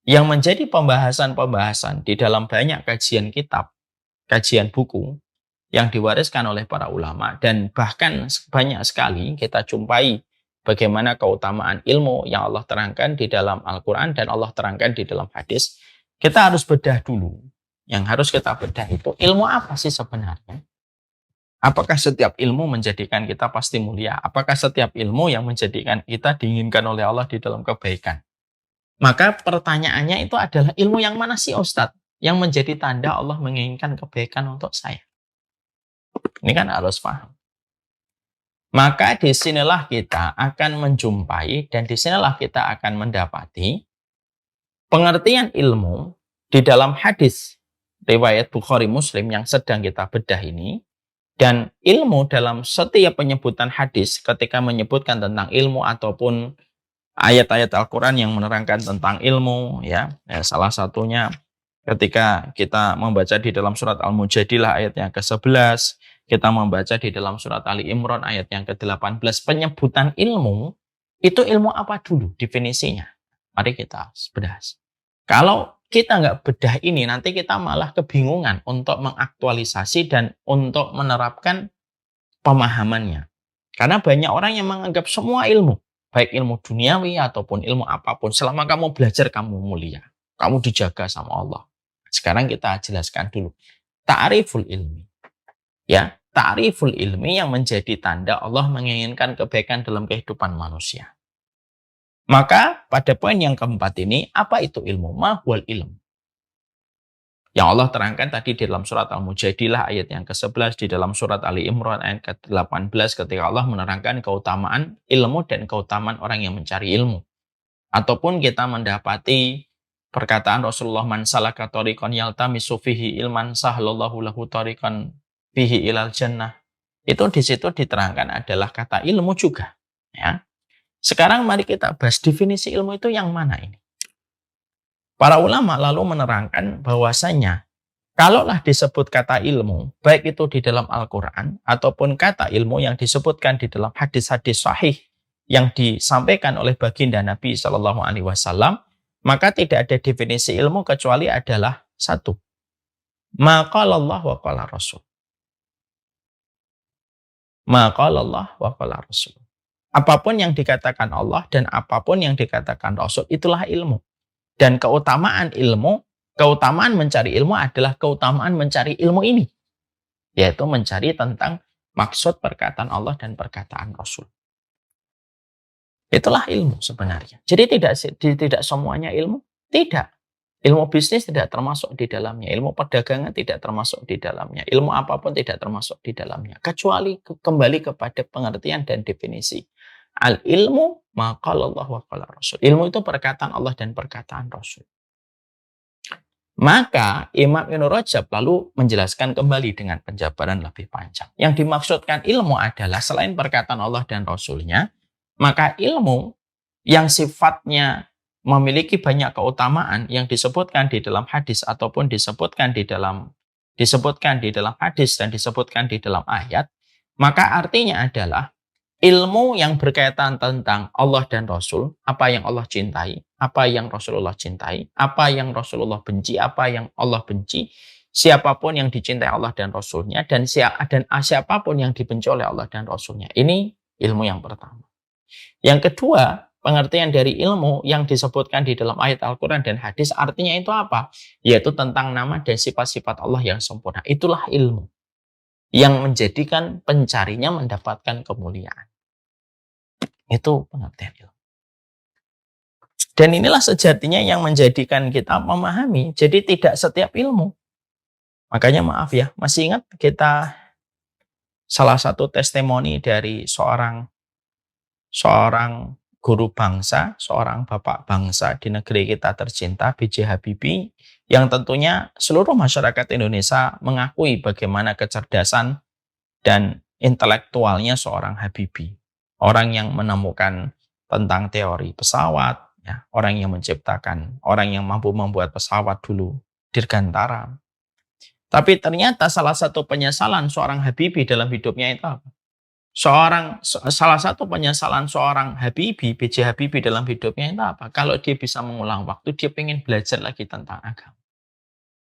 yang menjadi pembahasan-pembahasan di dalam banyak kajian kitab, kajian buku yang diwariskan oleh para ulama, dan bahkan banyak sekali kita jumpai bagaimana keutamaan ilmu yang Allah terangkan di dalam Al-Quran dan Allah terangkan di dalam hadis. Kita harus bedah dulu. Yang harus kita bedah itu ilmu apa sih sebenarnya? Apakah setiap ilmu menjadikan kita pasti mulia? Apakah setiap ilmu yang menjadikan kita diinginkan oleh Allah di dalam kebaikan? Maka pertanyaannya itu adalah ilmu yang mana sih Ustadz? Yang menjadi tanda Allah menginginkan kebaikan untuk saya. Ini kan harus paham. Maka disinilah kita akan menjumpai dan disinilah kita akan mendapati pengertian ilmu di dalam hadis riwayat Bukhari Muslim yang sedang kita bedah ini, dan ilmu dalam setiap penyebutan hadis ketika menyebutkan tentang ilmu ataupun ayat-ayat Al-Quran yang menerangkan tentang ilmu, ya salah satunya ketika kita membaca di dalam surat Al-Mujadilah ayat yang ke-11, kita membaca di dalam surat Ali Imran ayat yang ke-18, penyebutan ilmu, itu ilmu apa dulu definisinya? Mari kita bedah. Kalau kita nggak bedah ini, nanti kita malah kebingungan untuk mengaktualisasi dan untuk menerapkan pemahamannya. Karena banyak orang yang menganggap semua ilmu, baik ilmu duniawi ataupun ilmu apapun, selama kamu belajar kamu mulia, kamu dijaga sama Allah. Sekarang kita jelaskan dulu ta'riful ilmi. Ya, ta'riful ilmi yang menjadi tanda Allah menginginkan kebaikan dalam kehidupan manusia. Maka pada poin yang keempat ini, apa itu ilmu? Ma huwal ilm. Yang Allah terangkan tadi di dalam surat Al-Mujadilah ayat yang ke-11, di dalam surat Ali Imran ayat ke-18 ketika Allah menerangkan keutamaan ilmu dan keutamaan orang yang mencari ilmu. Ataupun kita mendapati perkataan Rasulullah, man salaka tariqan yaltamisu fihi ilman sahlallahu lahu tariqan fihi ilal jannah. Itu di situ diterangkan adalah kata ilmu juga, ya. Sekarang mari kita bahas definisi ilmu itu yang mana ini. Para ulama lalu menerangkan bahwasanya kalaulah disebut kata ilmu, baik itu di dalam Al-Quran ataupun kata ilmu yang disebutkan di dalam hadis-hadis sahih yang disampaikan oleh baginda Nabi SAW, maka tidak ada definisi ilmu kecuali adalah satu. Ma qala Allah wa qala Rasul. Ma qala Allah wa qala Rasul. Apapun yang dikatakan Allah dan apapun yang dikatakan Rasul, itulah ilmu. Dan keutamaan ilmu, keutamaan mencari ilmu adalah keutamaan mencari ilmu ini. Yaitu mencari tentang maksud perkataan Allah dan perkataan Rasul. Itulah ilmu sebenarnya. Jadi tidak semuanya ilmu. Tidak. Ilmu bisnis tidak termasuk di dalamnya. Ilmu perdagangan tidak termasuk di dalamnya. Ilmu apapun tidak termasuk di dalamnya. Kecuali kembali kepada pengertian dan definisi. Al-ilmu maqala Allah wa qala Rasul. Ilmu itu perkataan Allah dan perkataan Rasul. Maka Imam Ibnu Rajab lalu menjelaskan kembali dengan penjabaran lebih panjang. Yang dimaksudkan ilmu adalah selain perkataan Allah dan Rasulnya, maka ilmu yang sifatnya memiliki banyak keutamaan yang disebutkan di dalam hadis ataupun disebutkan di dalam hadis dan disebutkan di dalam ayat, maka artinya adalah ilmu yang berkaitan tentang Allah dan Rasul, apa yang Allah cintai, apa yang Rasulullah cintai, apa yang Rasulullah benci, apa yang Allah benci, siapapun yang dicintai Allah dan Rasulnya, dan siapapun yang dibenci oleh Allah dan Rasulnya. Ini ilmu yang pertama. Yang kedua, pengertian dari ilmu yang disebutkan di dalam ayat Al-Quran dan hadis, artinya itu apa? Yaitu tentang nama dan sifat-sifat Allah yang sempurna. Itulah ilmu yang menjadikan pencarinya mendapatkan kemuliaan. Itu pengertian ilmu. Dan inilah sejatinya yang menjadikan kita memahami. Jadi tidak setiap ilmu. Makanya maaf ya, masih ingat kita salah satu testimoni dari seorang guru bangsa, seorang bapak bangsa di negeri kita tercinta, B.J. Habibie, yang tentunya seluruh masyarakat Indonesia mengakui bagaimana kecerdasan dan intelektualnya seorang Habibie. orang yang menemukan tentang teori pesawat, ya, orang yang menciptakan, orang yang mampu membuat pesawat dulu, Dirgantara. Tapi ternyata salah satu penyesalan seorang Habibie dalam hidupnya itu apa? Salah satu penyesalan seorang Habibie, B.J. Habibie dalam hidupnya itu apa? Kalau dia bisa mengulang waktu, dia ingin belajar lagi tentang agama.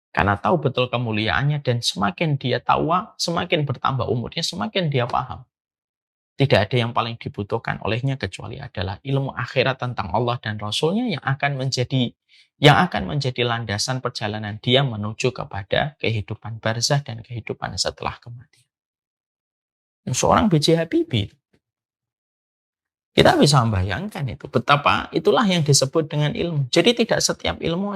Karena tahu betul kemuliaannya, dan semakin dia tahu, semakin bertambah umurnya, semakin dia paham. Tidak ada yang paling dibutuhkan olehnya kecuali adalah ilmu akhirat tentang Allah dan Rasulnya yang akan menjadi landasan perjalanan dia menuju kepada kehidupan barzah dan kehidupan setelah kematian. Seorang B.J. Habibie, kita bisa membayangkan itu betapa itulah yang disebut dengan ilmu. Jadi tidak setiap ilmu.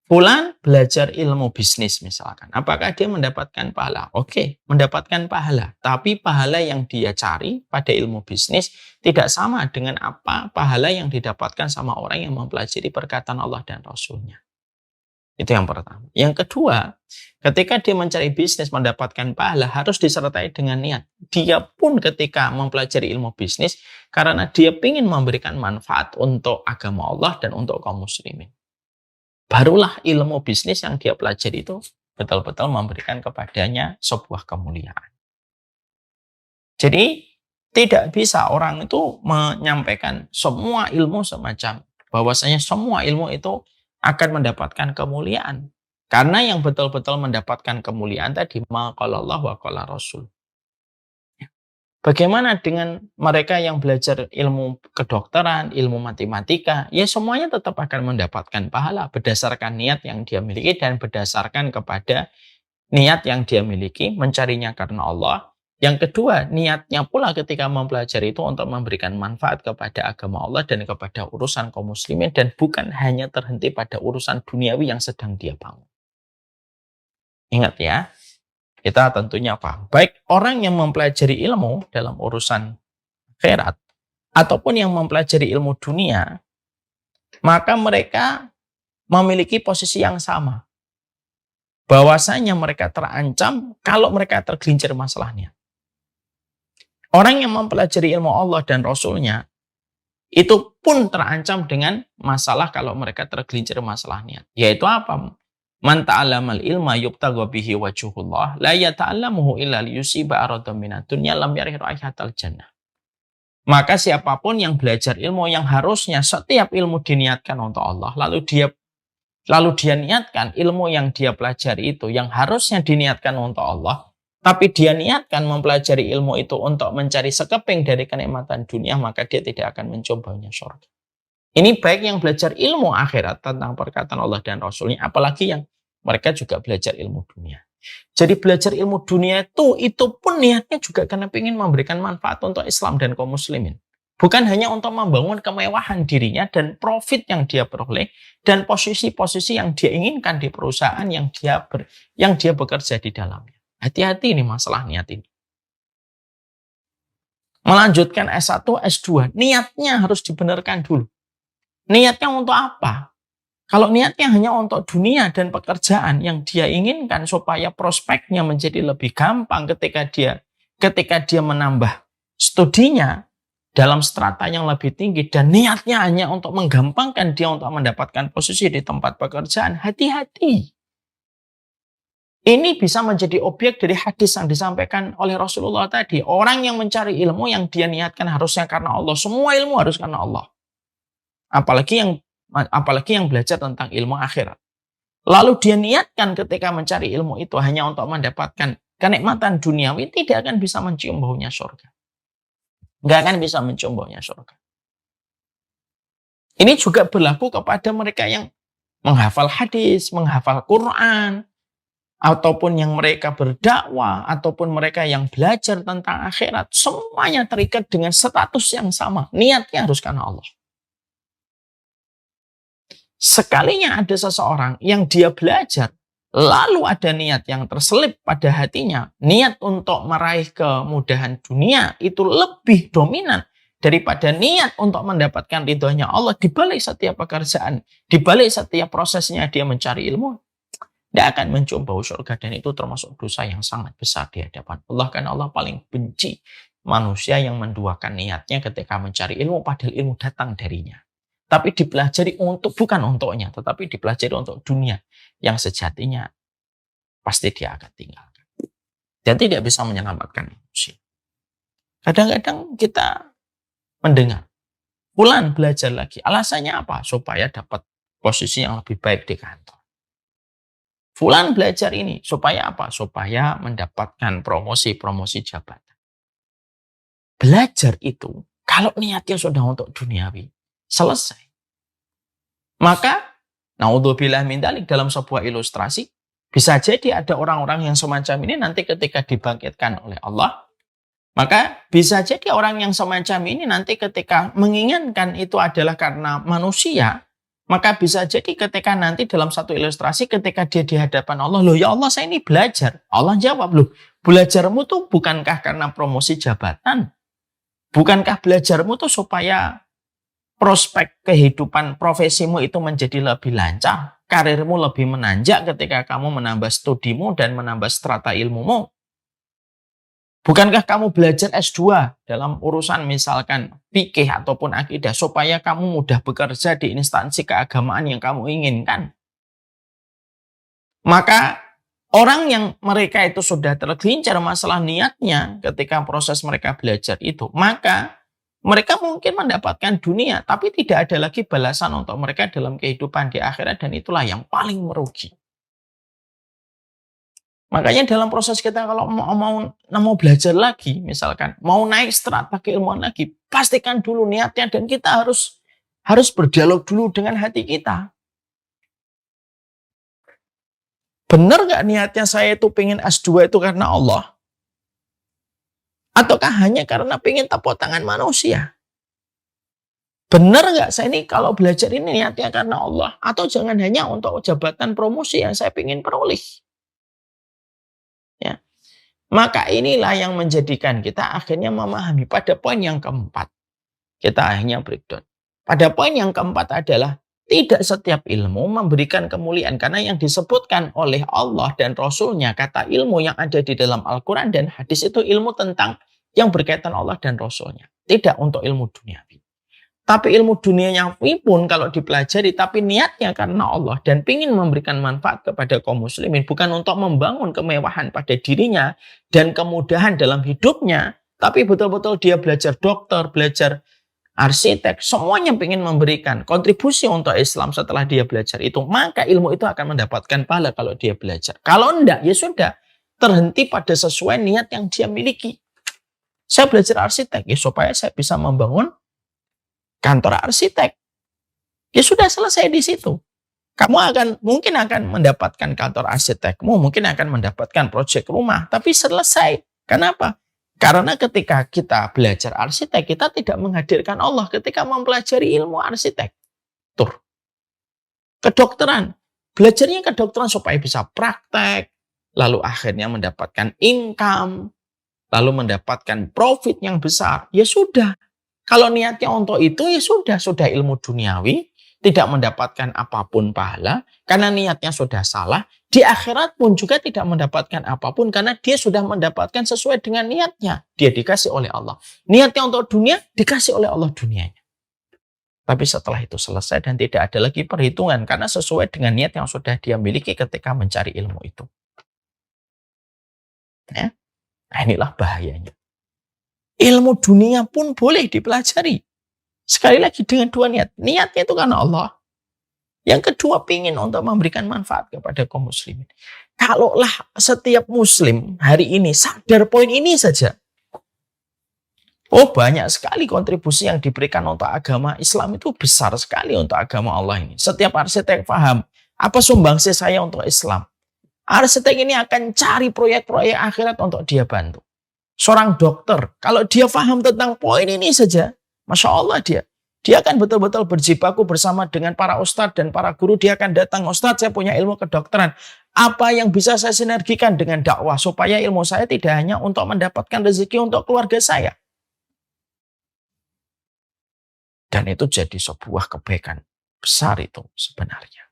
Fulan belajar ilmu bisnis misalkan. Apakah dia mendapatkan pahala? Oke, mendapatkan pahala. Tapi pahala yang dia cari pada ilmu bisnis tidak sama dengan apa pahala yang didapatkan sama orang yang mempelajari perkataan Allah dan Rasulnya. Itu yang pertama. Yang kedua, ketika dia mencari bisnis mendapatkan pahala harus disertai dengan niat. Dia pun ketika mempelajari ilmu bisnis karena dia ingin memberikan manfaat untuk agama Allah dan untuk kaum muslimin. Barulah ilmu bisnis yang dia pelajari itu betul-betul memberikan kepadanya sebuah kemuliaan. Jadi tidak bisa orang itu menyampaikan semua ilmu semacam bahwasanya semua ilmu itu akan mendapatkan kemuliaan. Karena yang betul-betul mendapatkan kemuliaan tadi maqala Allah wa qala Rasul. Bagaimana dengan mereka yang belajar ilmu kedokteran, ilmu matematika? Ya semuanya tetap akan mendapatkan pahala berdasarkan niat yang dia miliki dan berdasarkan kepada niat yang dia miliki, mencarinya karena Allah. Yang kedua, niatnya pula ketika mempelajari itu untuk memberikan manfaat kepada agama Allah dan kepada urusan kaum muslimin dan bukan hanya terhenti pada urusan duniawi yang sedang dia bangun. Ingat ya. Kita tentunya paham. Baik orang yang mempelajari ilmu dalam urusan akhirat ataupun yang mempelajari ilmu dunia, maka mereka memiliki posisi yang sama. Bahwasanya mereka terancam kalau mereka tergelincir masalahnya. Orang yang mempelajari ilmu Allah dan Rasulnya itu pun terancam dengan masalah kalau mereka tergelincir masalahnya. Yaitu apa? Man ta'allamal ilma yubtagha bihi wajhullah la yata'allamuhu illa liyusiba aradan minad dunya lam yarih raihatal jannah. Maka siapapun yang belajar ilmu yang harusnya setiap ilmu diniatkan untuk Allah, lalu dia niatkan ilmu yang dia pelajari itu yang harusnya diniatkan untuk Allah, tapi dia niatkan mempelajari ilmu itu untuk mencari sekeping dari kenikmatan dunia, maka dia tidak akan mencobanya surga. Ini baik yang belajar ilmu akhirat tentang perkataan Allah dan Rasulnya, apalagi yang mereka juga belajar ilmu dunia. Jadi belajar ilmu dunia itu pun niatnya juga karena ingin memberikan manfaat untuk Islam dan kaum muslimin. Bukan hanya untuk membangun kemewahan dirinya dan profit yang dia peroleh dan posisi-posisi yang dia inginkan di perusahaan yang dia bekerja di dalamnya. Hati-hati ini masalah niat ini. Melanjutkan S1, S2, niatnya harus dibenarkan dulu. Niatnya untuk apa? Kalau niatnya hanya untuk dunia dan pekerjaan yang dia inginkan supaya prospeknya menjadi lebih gampang ketika dia menambah studinya dalam strata yang lebih tinggi dan niatnya hanya untuk menggampangkan dia untuk mendapatkan posisi di tempat pekerjaan, hati-hati. Ini bisa menjadi objek dari hadis yang disampaikan oleh Rasulullah tadi. Orang yang mencari ilmu yang dia niatkan harusnya karena Allah. Semua ilmu harus karena Allah. Apalagi yang belajar tentang ilmu akhirat. Lalu dia niatkan ketika mencari ilmu itu hanya untuk mendapatkan kenikmatan duniawi, tidak akan bisa mencium baunya surga. Nggak akan bisa mencium baunya surga. Ini juga berlaku kepada mereka yang menghafal hadis, menghafal Quran, ataupun yang mereka berdakwah, ataupun mereka yang belajar tentang akhirat. Semuanya terikat dengan status yang sama. Niatnya harus karena Allah. Sekalinya ada seseorang yang dia belajar, lalu ada niat yang terselip pada hatinya, niat untuk meraih kemudahan dunia itu lebih dominan daripada niat untuk mendapatkan ridhonya Allah. Di balik setiap pekerjaan, di balik setiap prosesnya dia mencari ilmu, dia akan mencium bau surga, dan itu termasuk dosa yang sangat besar di hadapan Allah, karena Allah paling benci manusia yang menduakan niatnya ketika mencari ilmu padahal ilmu datang darinya. Tapi dipelajari bukan untuknya, tetapi dipelajari untuk dunia yang sejatinya pasti dia akan tinggalkan. Dan tidak bisa menyelamatkan manusia. Kadang-kadang kita mendengar, fulan belajar lagi. Alasannya apa? Supaya dapat posisi yang lebih baik di kantor. Fulan belajar ini. Supaya apa? Supaya mendapatkan promosi jabatan. Belajar itu, kalau niatnya sudah untuk duniawi, selesai. Maka, naudzubillah min dzalik, dalam sebuah ilustrasi, bisa jadi ada orang-orang yang semacam ini nanti ketika dibangkitkan oleh Allah, maka bisa jadi orang yang semacam ini nanti ketika menginginkan itu adalah karena manusia, maka bisa jadi ketika nanti dalam satu ilustrasi ketika dia di hadapan Allah, loh ya Allah saya ini belajar. Allah jawab, loh belajarmu tuh bukankah karena promosi jabatan? Bukankah belajarmu tuh supaya prospek kehidupan profesimu itu menjadi lebih lancar, karirmu lebih menanjak ketika kamu menambah studimu dan menambah strata ilmumu? Bukankah kamu belajar S2 dalam urusan misalkan fikih ataupun akidah supaya kamu mudah bekerja di instansi keagamaan yang kamu inginkan? Maka orang yang mereka itu sudah tergelincir masalah niatnya ketika proses mereka belajar itu, maka mereka mungkin mendapatkan dunia, tapi tidak ada lagi balasan untuk mereka dalam kehidupan di akhirat, dan itulah yang paling merugi. Makanya dalam proses kita kalau mau belajar lagi, misalkan mau naik strata keilmuan lagi, pastikan dulu niatnya, dan kita harus berdialog dulu dengan hati kita. Benar nggak niatnya saya itu pengen S2 itu karena Allah? Ataukah hanya karena pengen tepuk tangan manusia? Benar nggak saya ini kalau belajar ini niatnya karena Allah? Atau jangan hanya untuk jabatan promosi yang saya pengen peroleh? Ya. Maka inilah yang menjadikan kita akhirnya memahami pada poin yang keempat. Kita akhirnya breakdown. Pada poin yang keempat adalah tidak setiap ilmu memberikan kemuliaan. Karena yang disebutkan oleh Allah dan Rasulnya, kata ilmu yang ada di dalam Al-Quran dan hadis itu ilmu tentang yang berkaitan Allah dan Rasulnya. Tidak untuk ilmu duniawi. Tapi ilmu dunianya pun kalau dipelajari, tapi niatnya karena Allah dan ingin memberikan manfaat kepada kaum muslimin, bukan untuk membangun kemewahan pada dirinya dan kemudahan dalam hidupnya, tapi betul-betul dia belajar dokter, belajar arsitek, semuanya ingin memberikan kontribusi untuk Islam setelah dia belajar itu, maka ilmu itu akan mendapatkan pahala kalau dia belajar. Kalau enggak, ya sudah, terhenti pada sesuai niat yang dia miliki. Saya belajar arsitek, ya supaya saya bisa membangun kantor arsitek. Ya sudah, selesai di situ. Kamu mungkin akan mendapatkan kantor arsitekmu, mungkin akan mendapatkan proyek rumah, tapi selesai. Kenapa? Karena ketika kita belajar arsitek, kita tidak menghadirkan Allah ketika mempelajari ilmu arsitektur. Kedokteran. Belajarnya kedokteran supaya bisa praktek, lalu akhirnya mendapatkan income, lalu mendapatkan profit yang besar. Ya sudah. Kalau niatnya untuk itu, ya sudah ilmu duniawi, tidak mendapatkan apapun pahala, karena niatnya sudah salah. Di akhirat pun juga tidak mendapatkan apapun, karena dia sudah mendapatkan sesuai dengan niatnya. Dia dikasih oleh Allah. Niatnya untuk dunia, dikasih oleh Allah dunianya. Tapi setelah itu selesai dan tidak ada lagi perhitungan, karena sesuai dengan niat yang sudah dia miliki ketika mencari ilmu itu. Ya? Nah, inilah bahayanya. Ilmu dunia pun boleh dipelajari. Sekali lagi dengan dua niat. Niatnya itu karena Allah. Yang kedua, ingin untuk memberikan manfaat kepada kaum muslimin. Kalaulah setiap muslim hari ini sadar poin ini saja. Oh, banyak sekali kontribusi yang diberikan untuk agama Islam, itu besar sekali untuk agama Allah ini. Setiap arsitek paham, apa sumbangsi saya untuk Islam? Arsitek ini akan cari proyek-proyek akhirat untuk dia bantu. Seorang dokter, kalau dia paham tentang poin ini saja, Masya Allah dia akan betul-betul berjibaku bersama dengan para ustadz dan para guru. Dia akan datang, ustadz saya punya ilmu kedokteran. Apa yang bisa saya sinergikan dengan dakwah supaya ilmu saya tidak hanya untuk mendapatkan rezeki untuk keluarga saya. Dan itu jadi sebuah kebaikan besar itu sebenarnya.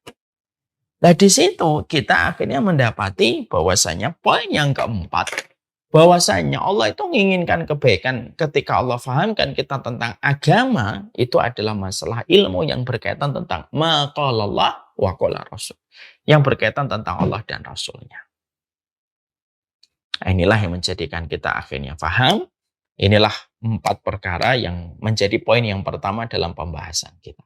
Nah di situ kita akhirnya mendapati bahwasanya poin yang keempat, bahwasanya Allah itu menginginkan kebaikan. Ketika Allah fahamkan kita tentang agama, itu adalah masalah ilmu yang berkaitan tentang maqalallah wa qala rasul, yang berkaitan tentang Allah dan Rasulnya. Inilah yang menjadikan kita akhirnya paham. Inilah 4 perkara yang menjadi poin yang pertama dalam pembahasan kita.